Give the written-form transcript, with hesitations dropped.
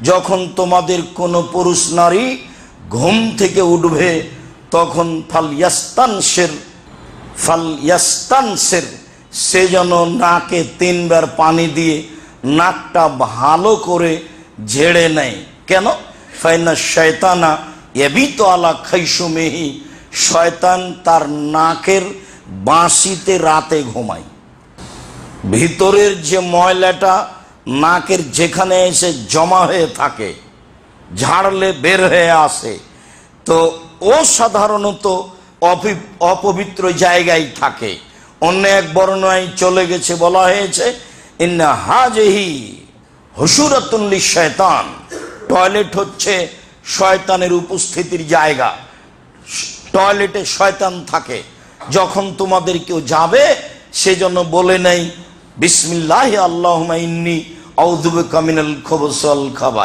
যখন তোমাদের কোনো পুরুষ নারী ঘুম থেকে উঠবে তখন ফালইয়াস্তানসির সে যেন নাকে 3 বার পানি দিয়ে নাকটা ভালো করে ঝেড়ে নেয়। কেন? ফাইনা শয়তানা ইয়াবিতু আলা খাইশুমিহি, শয়তান তার নাকের বাঁশিতে রাতে ঘুমায়। ভিতরের যে ময়লাটা নাকের যেখানে এসে জমা হয়ে থাকে, ঝাড়লে বের হয়ে আসে, তো ও সাধারণত অপবিত্র জায়গায় থাকে। অন্য এক বর্ণনায় চলে গেছে, বলা হয়েছে ইন্না হাজিহি হুসুরাতুন লিশ-শায়তান, টয়লেট হচ্ছে শয়তানের উপস্থিতির জায়গা। টয়লেটে শয়তান থাকে। যখন তোমাদের কেউ যাবে সেজন্য বলে নেই বিসমিল্লাহি আল্লাহুম্মা ইন্নী আউযু বিকা মিনাল খুবুসি ওয়াল খাবায়েস।